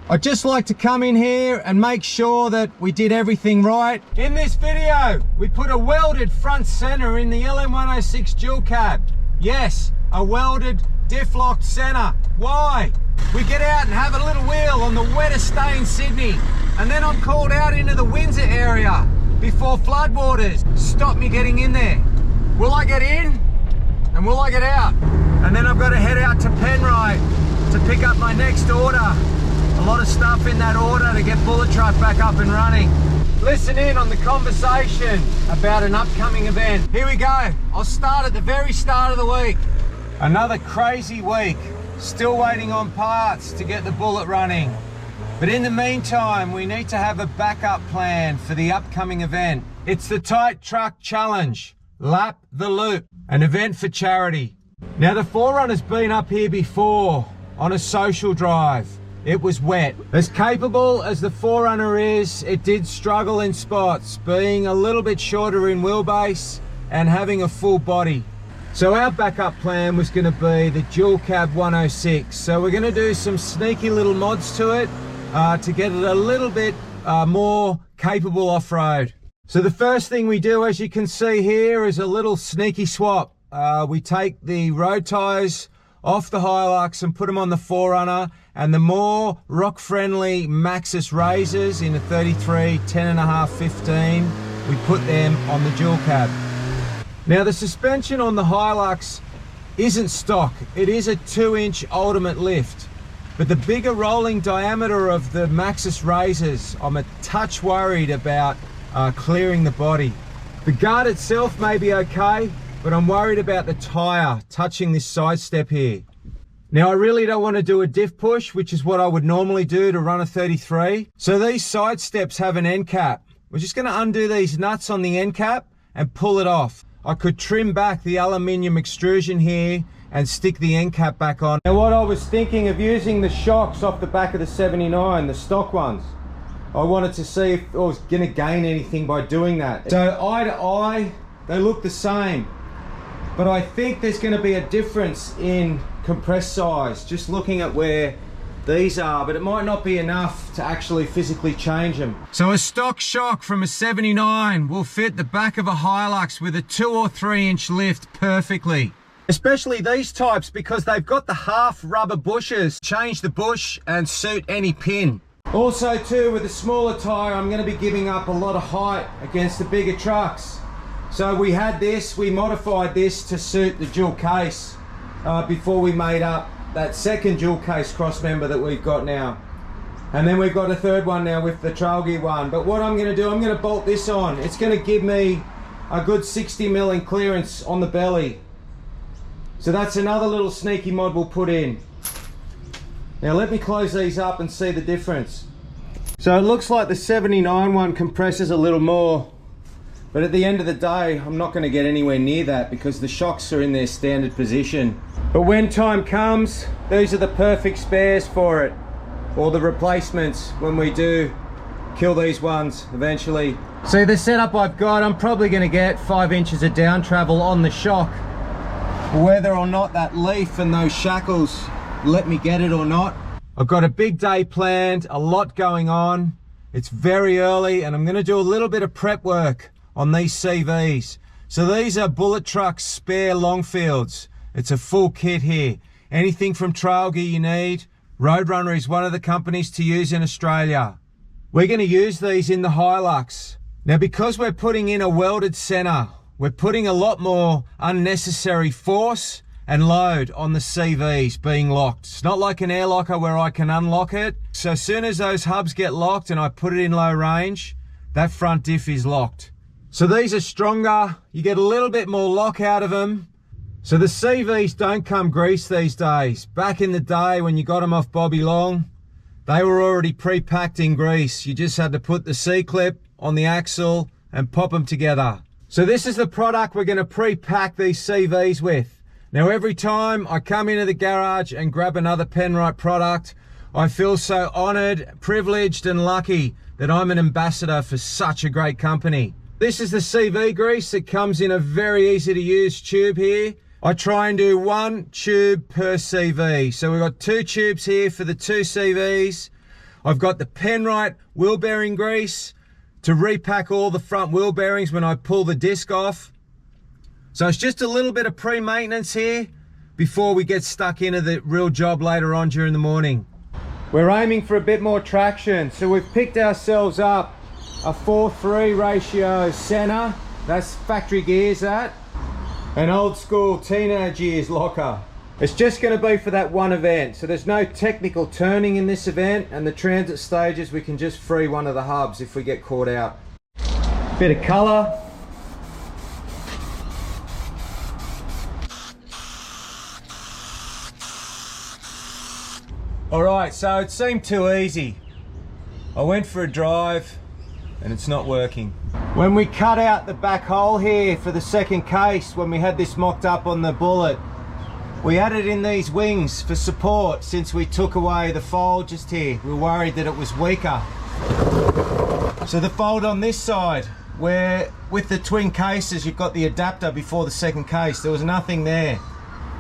I'd just like to come in here and make sure that we did everything right. In this video, we put a welded front center in the LN106 dual cab. Yes, a welded diff locked center. Why? We get out and have a little wheel on the wettest day in Sydney, and then I'm called out into the Windsor area before floodwaters stop me getting in there. Will I get in? And will I get out? And then I've got to head out to Penrite to pick up my next order. A lot of stuff in that order to get Bullet Truck back up and running. Listen in on the conversation about an upcoming event. Here we go. I'll start at the very start of the week. Another crazy week. Still waiting on parts to get the Bullet running. But in the meantime, we need to have a backup plan for the upcoming event. It's the Tight Truck Challenge, Lap the Loop, an event for charity. Now the 4Runner's been up here before on a social drive. It was wet. As capable as the 4Runner is, it did struggle in spots, being a little bit shorter in wheelbase and having a full body. So our backup plan was going to be the dual cab 106. So we're going to do some sneaky little mods to it to get it a little bit more capable off-road. So the first thing we do, as you can see here, is a little sneaky swap. We take the road tyres off the Hilux and put them on the 4Runner, and the more rock-friendly Maxxis razors in a 33, 10.5, 15, we put them on the dual cab. Now the suspension on the Hilux isn't stock. It is a 2-inch ultimate lift, but the bigger rolling diameter of the Maxxis razors, I'm a touch worried about clearing the body. The guard itself may be okay, but I'm worried about the tyre touching this side step here. Now I really don't want to do a diff push, which is what I would normally do to run a 33. So these side steps have an end cap. We're just going to undo these nuts on the end cap and pull it off. I could trim back the aluminium extrusion here and stick the end cap back on. Now what I was thinking of using the shocks off the back of the 79, the stock ones. I wanted to see if I was going to gain anything by doing that. So eye to eye, they look the same. But I think there's going to be a difference in compressed size, just looking at where these are, but it might not be enough to actually physically change them. So a stock shock from a 79 will fit the back of a Hilux with a 2 or 3 inch lift perfectly. Especially these types, because they've got the half rubber bushes. Change the bush and suit any pin. Also too, with the smaller tyre, I'm going to be giving up a lot of height against the bigger trucks. So we had this, we modified this to suit the dual case before we made up that second dual case cross member that we've got now. And then we've got a third one now with the trail gear one. But what I'm going to do, I'm going to bolt this on. It's going to give me a good 60mm in clearance on the belly. So that's another little sneaky mod we'll put in. Now let me close these up and see the difference. So it looks like the 79 one compresses a little more. But at the end of the day, I'm not going to get anywhere near that because the shocks are in their standard position. But when time comes, these are the perfect spares for it, or the replacements when we do kill these ones eventually. See, the setup I've got, I'm probably going to get 5 inches of down travel on the shock. Whether or not that leaf and those shackles let me get it or not. I've got a big day planned, a lot going on. It's very early and I'm going to do a little bit of prep work on these CVs. So these are Bullet Truck spare Longfields. It's a full kit here. Anything from trail gear you need. Roadrunner is one of the companies to use in Australia. We're going to use these in the Hilux. Now because we're putting in a welded center, we're putting a lot more unnecessary force and load on the CVs being locked. It's not like an air locker where I can unlock it. So as soon as those hubs get locked and I put it in low range, that front diff is locked. So these are stronger, you get a little bit more lock out of them. So the CVs don't come greased these days. Back in the day when you got them off Bobby Long, they were already pre-packed in grease. You just had to put the C-clip on the axle and pop them together. So this is the product we're going to pre-pack these CVs with. Now every time I come into the garage and grab another Penrite product, I feel so honoured, privileged and lucky that I'm an ambassador for such a great company. This is the CV grease. It comes in a very easy to use tube here. I try and do 1 tube per CV. So we've got 2 tubes here for the 2 CVs. I've got the Penrite wheel bearing grease to repack all the front wheel bearings when I pull the disc off. So it's just a little bit of pre-maintenance here before we get stuck into the real job later on during the morning. We're aiming for a bit more traction, so we've picked ourselves up a 4:3 ratio center. That's factory gears, that. An old school teenage years locker. It's just going to be for that one event, so there's no technical turning in this event, and the transit stages we can just free one of the hubs if we get caught out. Bit of colour. Alright, so it seemed too easy. I went for a drive and it's not working. When we cut out the back hole here for the second case, when we had this mocked up on the Bullet, we added in these wings for support since we took away the fold just here. We were worried that it was weaker. So the fold on this side, where with the twin cases you've got the adapter before the second case, there was nothing there.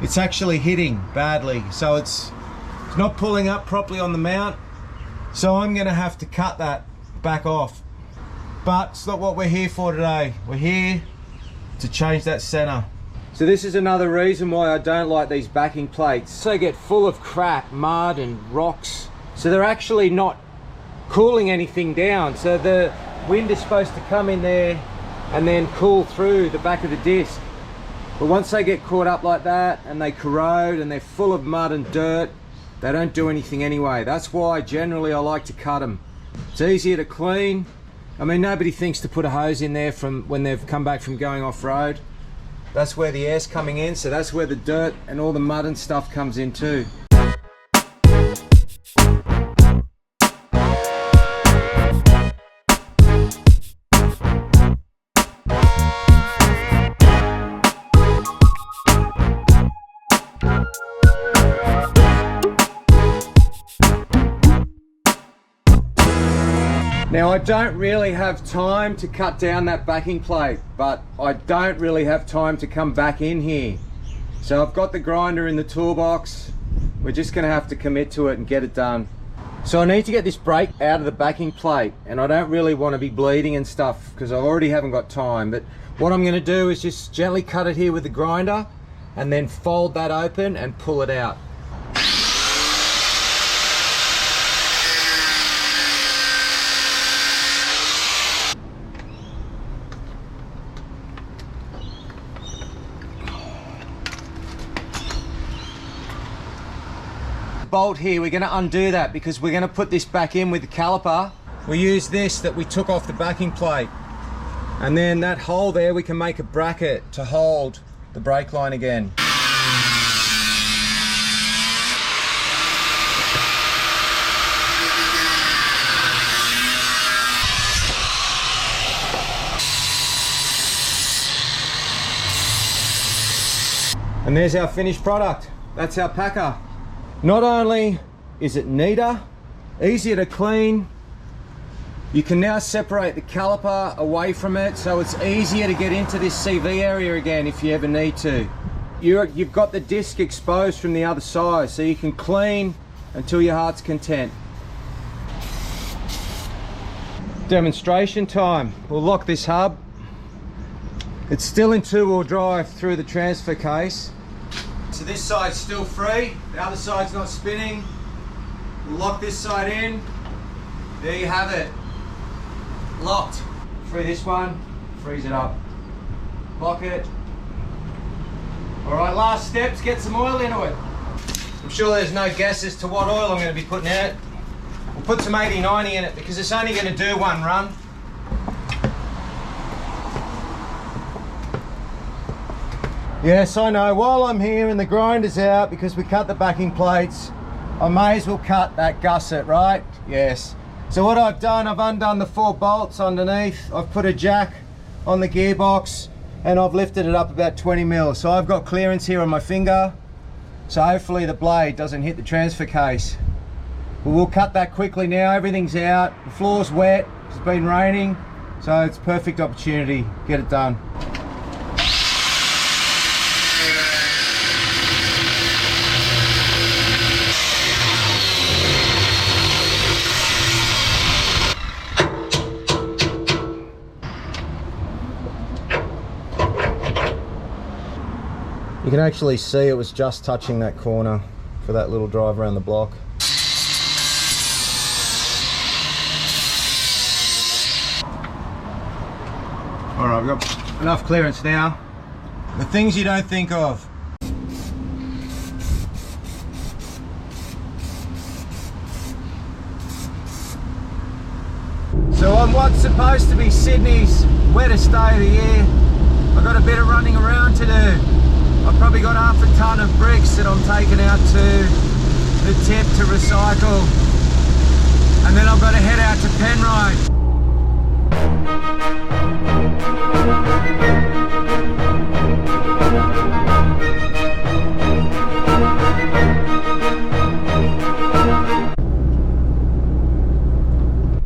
It's actually hitting badly, so it's not pulling up properly on the mount. So I'm gonna have to cut that back off. But it's not what we're here for today. We're here to change that center. So this is another reason why I don't like these backing plates. They get full of crap, mud and rocks. So they're actually not cooling anything down. So the wind is supposed to come in there and then cool through the back of the disc. But once they get caught up like that and they corrode and they're full of mud and dirt, they don't do anything anyway. That's why generally I like to cut them. It's easier to clean. I mean, nobody thinks to put a hose in there from when they've come back from going off-road. That's where the air's coming in, so that's where the dirt and all the mud and stuff comes in too. Now I don't really have time to cut down that backing plate, but I don't really have time to come back in here. So I've got the grinder in the toolbox. We're just gonna have to commit to it and get it done. So I need to get this brake out of the backing plate, and I don't really want to be bleeding and stuff because I already haven't got time. But what I'm gonna do is just gently cut it here with the grinder and then fold that open and pull it out. Bolt here, we're going to undo that because we're going to put this back in with the caliper. We use this that we took off the backing plate, and then that hole there we can make a bracket to hold the brake line again. And there's our finished product. That's our packer. Not only is it neater, easier to clean, you can now separate the caliper away from it, so it's easier to get into this CV area again if you ever need to. You've got the disc exposed from the other side, so you can clean until your heart's content. Demonstration time. We'll lock this hub. It's still in two-wheel drive through the transfer case. So this side's still free, the other side's not spinning. We'll lock this side in. There you have it. Locked. Free this one, freeze it up. Lock it. Alright, last steps, get some oil into it. I'm sure there's no guess as to what oil I'm going to be putting in it. We'll put some 80-90 in it because it's only going to do one run. Yes, I know, while I'm here and the grinder's out because we cut the backing plates, I may as well cut that gusset, right? Yes. So what I've done, I've undone the 4 bolts underneath, I've put a jack on the gearbox, and I've lifted it up about 20 mils. So I've got clearance here on my finger, so hopefully the blade doesn't hit the transfer case. But we'll cut that quickly now, everything's out, the floor's wet, it's been raining, so it's a perfect opportunity, get it done. You can actually see it was just touching that corner for that little drive around the block. All right, we've got enough clearance now. The things you don't think of. So on what's supposed to be Sydney's wettest day of the year, I've got a bit of running around to do. I've probably got half a ton of bricks that I'm taking out to the tip to recycle. And then I've got to head out to Penrite.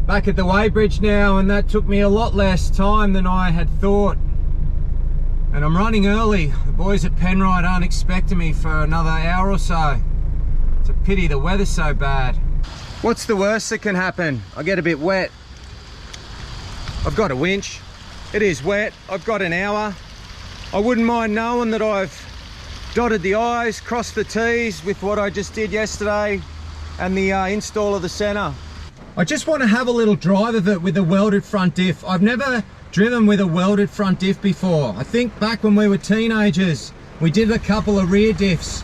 Back at the weighbridge now, and that took me a lot less time than I had thought. And I'm running early. The boys at Penrite aren't expecting me for another hour or so. It's a pity the weather's so bad. What's the worst that can happen? I get a bit wet. I've got a winch. It is wet. I've got an hour. I wouldn't mind knowing that I've dotted the I's, crossed the T's with what I just did yesterday and the install of the centre. I just want to have a little drive of it with a welded front diff. I've never driven with a welded front diff before. I think back when we were teenagers, we did a couple of rear diffs.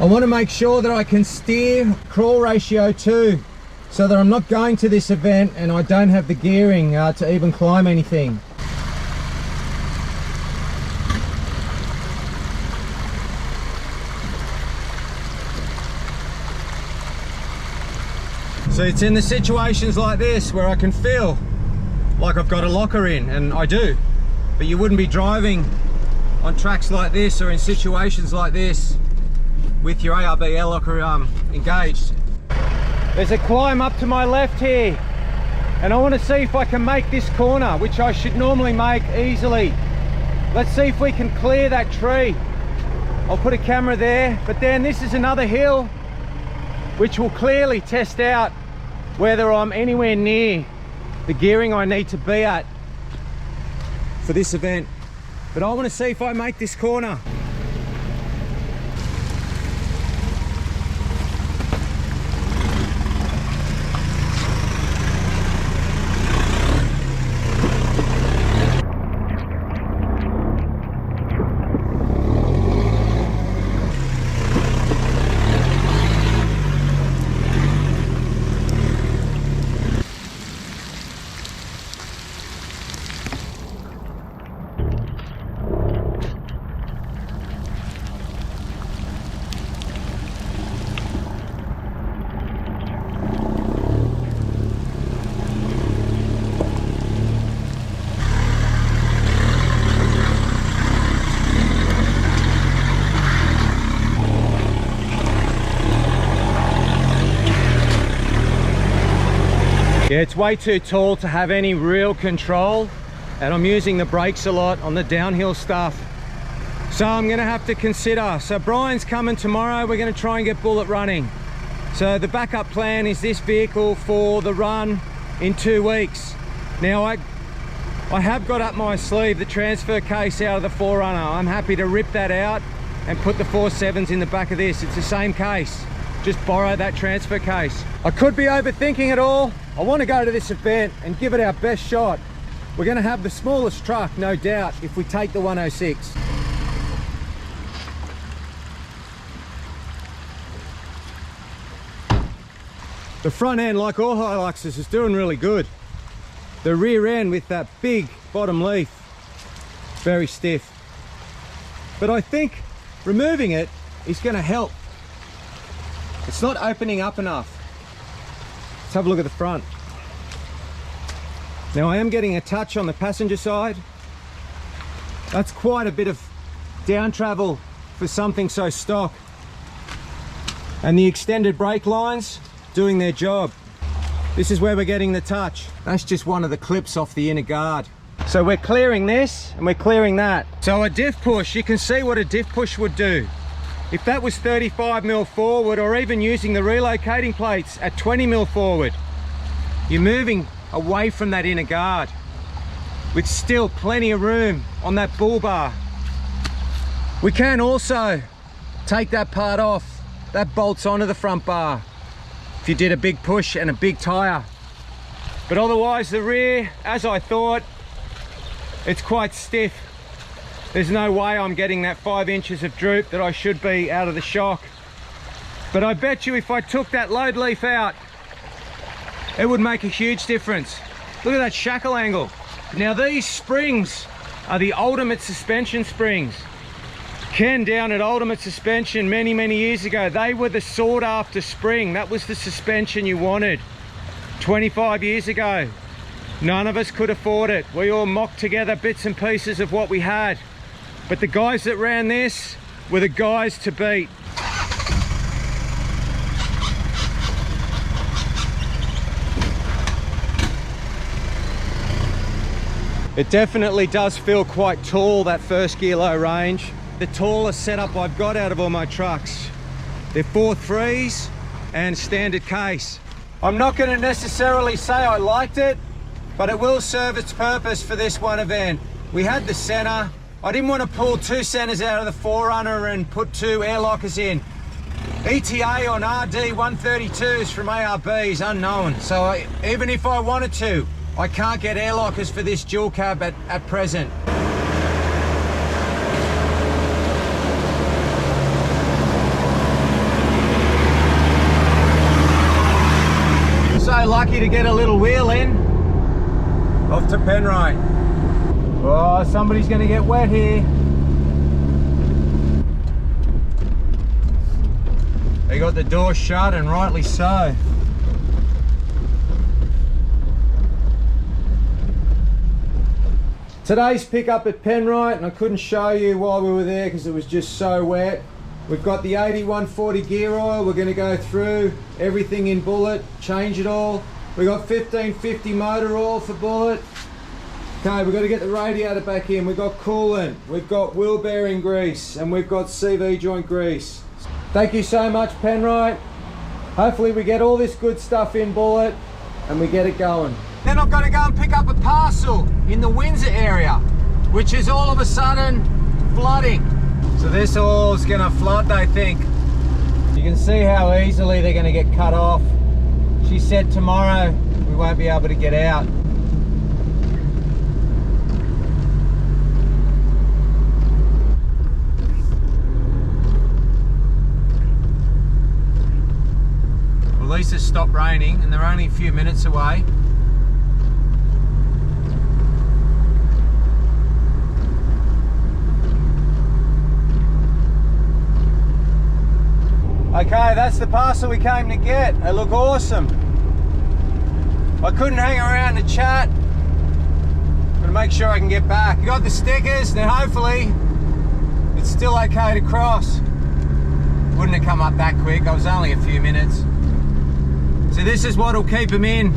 I want to make sure that I can steer crawl ratio too, so that I'm not going to this event and I don't have the gearing to even climb anything. So it's in the situations like this where I can feel like I've got a locker in, and I do. But you wouldn't be driving on tracks like this or in situations like this with your ARB air locker engaged. There's a climb up to my left here, and I want to see if I can make this corner, which I should normally make easily. Let's see if we can clear that tree. I'll put a camera there, but then this is another hill which will clearly test out whether I'm anywhere near the gearing I need to be at for this event. But I want to see if I make this corner. Yeah, it's way too tall to have any real control, and I'm using the brakes a lot on the downhill stuff. So I'm gonna have to consider. So Brian's coming tomorrow, we're gonna try and get Bullet running. So the backup plan is this vehicle for the run in 2 weeks. Now I have got up my sleeve the transfer case out of the 4Runner. I'm happy to rip that out and put the 4.7s in the back of this. It's the same case, just borrow that transfer case. I could be overthinking it all. I want to go to this event and give it our best shot. We're going to have the smallest truck, no doubt, if we take the 106. The front end, like all Hiluxes, is doing really good. The rear end with that big bottom leaf, very stiff. But I think removing it is going to help. It's not opening up enough. Let's have a look at the front. Now I am getting a touch on the passenger side. That's quite a bit of down travel for something so stock. And the extended brake lines doing their job. This is where we're getting the touch. That's just one of the clips off the inner guard. So we're clearing this and we're clearing that. So a diff push, you can see what a diff push would do. If that was 35mm forward, or even using the relocating plates at 20mm forward, you're moving away from that inner guard with still plenty of room on that bull bar. We can also take that part off. That bolts onto the front bar if you did a big push and a big tyre. But otherwise the rear, as I thought, it's quite stiff. There's no way I'm getting that 5 inches of droop that I should be out of the shock. But I bet you if I took that load leaf out, it would make a huge difference. Look at that shackle angle. Now these springs are the Ultimate suspension springs. Ken down at Ultimate Suspension many years ago, they were the sought after spring. That was the suspension you wanted 25 years ago. None of us could afford it. We all mocked together bits and pieces of what we had. But the guys that ran this were the guys to beat. It definitely does feel quite tall, that first gear low range. The tallest setup I've got out of all my trucks. They're 4.3s and standard case. I'm not going to necessarily say I liked it, but it will serve its purpose for this one event. We had the center. I didn't want to pull 2 centers out of the Forerunner and put 2 air lockers in. ETA on RD 132s from ARB is unknown, so even if I wanted to, I can't get air lockers for this dual cab at present. So lucky to get a little wheel in. Off to Penrite. Oh, somebody's going to get wet here. They got the door shut, and rightly so. Today's pickup at Penrite, and I couldn't show you while we were there because it was just so wet. We've got the 8140 gear oil. We're going to go through everything in Bullet, change it all. We've got 1550 motor oil for Bullet. Okay, we've got to get the radiator back in. We've got coolant, we've got wheel bearing grease, and we've got CV joint grease. Thank you so much, Penrite. Hopefully we get all this good stuff in Bullet and we get it going. Then I've got to go and pick up a parcel in the Windsor area, which is all of a sudden flooding. So this all's gonna flood, they think. You can see how easily they're gonna get cut off. She said tomorrow we won't be able to get out. Well, at least it's stopped raining and they're only a few minutes away. Okay, that's the parcel we came to get. They look awesome. I couldn't hang around to chat. I'm gonna make sure I can get back. You got the stickers, then hopefully it's still okay to cross. Wouldn't have come up that quick, I was only a few minutes. So this is what'll keep them in.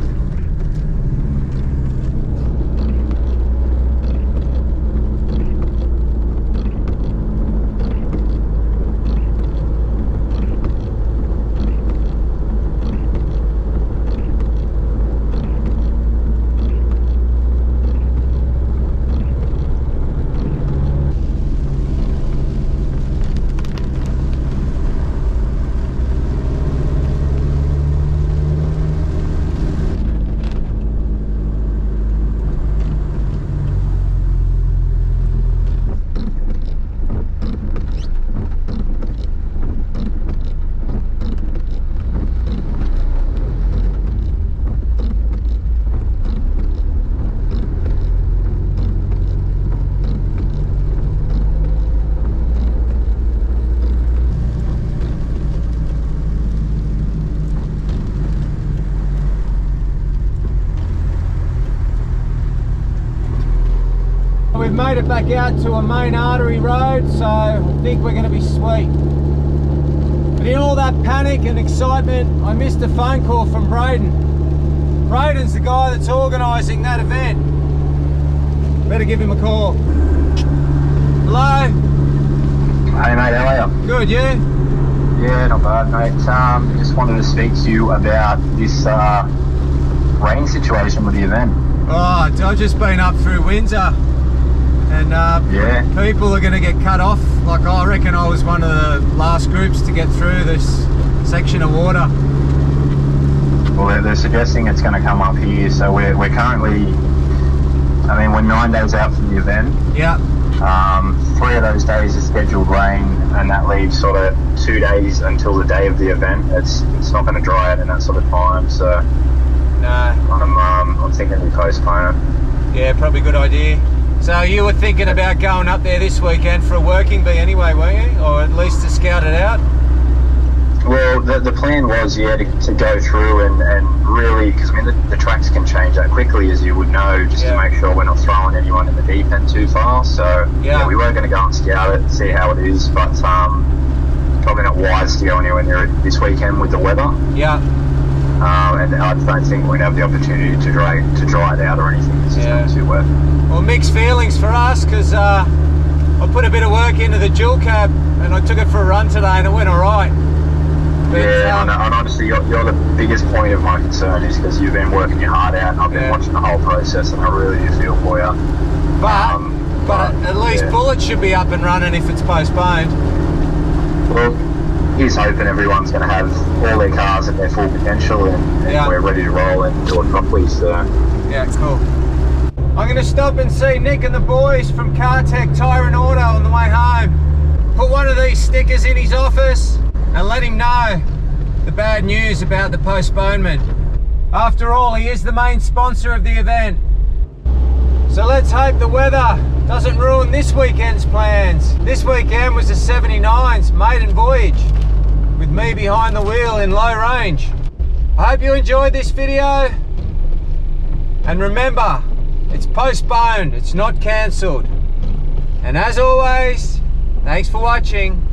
We've made it back out to a main artery road, so I think we're going to be sweet. But in all that panic and excitement, I missed a phone call from Braden. Braden's the guy that's organising that event. Better give him a call. Hello? Hey mate, how are you? Good, you? Yeah, not bad mate. Just wanted to speak to you about this rain situation with the event. Oh, I've just been up through Windsor. and Yeah. people are going to get cut off. Like I reckon I was one of the last groups to get through this section of water. Well, they're suggesting it's going to come up here, so we're currently, I mean, we're 9 days out from the event. Yeah. 3 of those days is scheduled rain, and that leaves sort of 2 days until the day of the event. It's not going to dry out in that sort of time, so No. I'm thinking we postpone it. Yeah, probably a good idea. So you were thinking about going up there this weekend for a working bee anyway, weren't you? Or at least to scout it out? Well, the plan was, yeah, to go through and really, because I mean the tracks can change that quickly, as you would know, just to make sure we're not throwing anyone in the deep end too far. So yeah, we were going to go and scout it, see how it is, but probably not wise to go anywhere near it this weekend with the weather. Yeah. And I don't think we'd have the opportunity to dry it out or anything. It's just too wet. Well, mixed feelings for us, because I put a bit of work into the dual cab and I took it for a run today and it went all right. But, and honestly, you're the biggest point of my concern is because you've been working your heart out, and I've been watching the whole process, and I really do feel for you. But at least Bullet should be up and running if it's postponed. Well, he's hoping everyone's going to have all their cars at their full potential, and we're ready to roll and do it properly. So yeah, cool. I'm going to stop and see Nick and the boys from CarTech Tyre and Auto on the way home. Put one of these stickers in his office and let him know the bad news about the postponement. After all, he is the main sponsor of the event. So let's hope the weather doesn't ruin this weekend's plans. This weekend was the 79's maiden voyage with me behind the wheel in low range. I hope you enjoyed this video, and remember, it's postponed, it's not cancelled. And as always, thanks for watching.